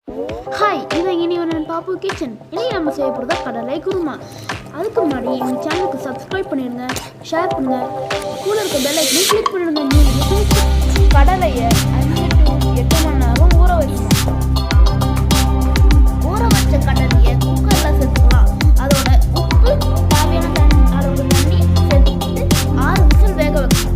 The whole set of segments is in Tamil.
ஹாய், இது இனிவன் பாப்பு கிச்சன். இன்னைக்கு நம்ம செய்ய போகிறது கடalaikurma. அதுக்கு முன்னாடி எங்கள் சேனலுக்கு சப்ஸ்கிரைப் பண்ணிடுங்க, ஷேர் பண்ணுங்க, கூட இருக்க பெல் ஐக்கனை கிளிக் பண்ணிடுங்க. கடலையை 5 to 8 மணி நேரம் ஊற வைக்கணும். ஊற வச்ச கடலையை குக்கரில் சேர்த்துக்கலாம். அதோட உப்பு, தேவையான அளவு தண்ணி சேர்த்துக்கிட்டு 6 விசில் வேக வைக்கணும்.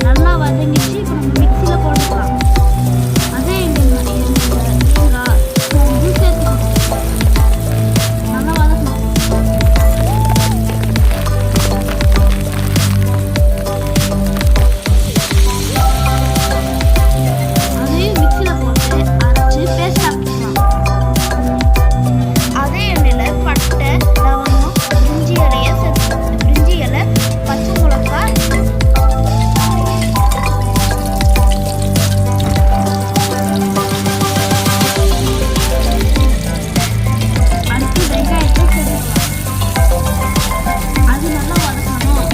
நல்லா வதங்கிச்சு. இப்போ நம்ம மிக்சியில் போட்டுக்கலாம். அதே நல்லா வதக்கணும். அதையும் மிக்சியில் போட்டு அரைச்சி பேஸ்ட் ஆக்கிக்கலாம். அதே எண்ணெயில் பட்டை, லவங்கம், பிரிஞ்சி இலையை சேர்த்து பிரிஞ்சி இலை, பச்சை மிளகாய், அடுத்து வெங்காயத்தை சேர்த்துக்கலாம். அது நல்லா வதக்கணும்.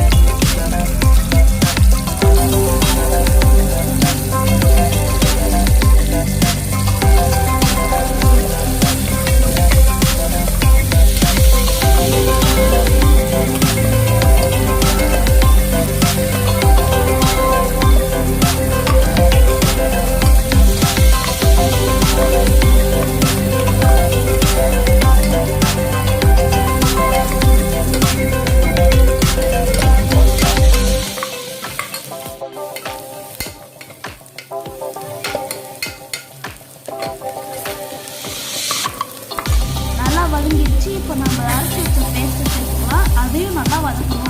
நல்லா வதங்கிடுச்சு. இப்போ நம்ம அரைச்சி வச்ச பேஸ்ட்டை சேர்த்துக்கலாம். அதையும் நல்லா வதக்கணும்.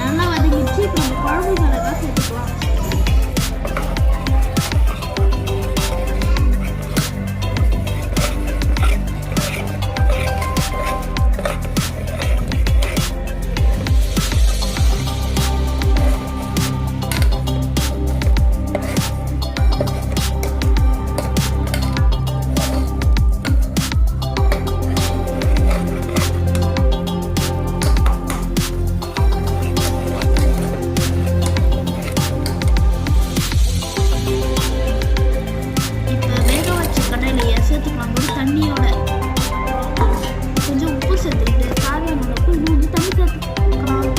நல்லா வதங்கிடுச்சு. இப்போ நம்ம குழம்பு மிளகாய் சேர்த்துக்கலாம். இப்போ வேக வச்ச கடலையை சேர்த்துக்கலாம். ஒரு தண்ணியோட கொஞ்சம் உப்பு சேர்த்துக்கிட்டு தேவையான அளவுக்கு இன்னும் தண்ணி சேர்த்துக்கலாம்.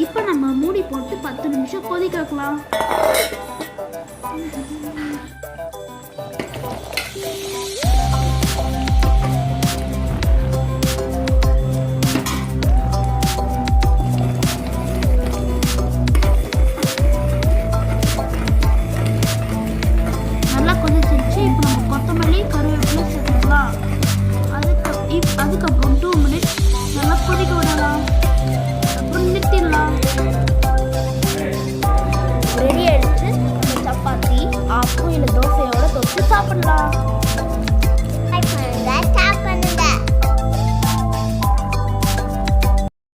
இப்போ நம்ம மூடி போட்டு 10 நிமிஷம் கொதிக்க வைக்கலாம். அதுக்கப்புறம் 2 மினிட்ஸ் நல்லா கொதிக்க விடலாம். அப்புறம் நிறுத்திடலாம். ரெடி ஆயிடுச்சு. நம்ம சப்பாத்தி, ஆப்பம் இல்லை தோசையோட தொட்டு சாப்பிடலாம்.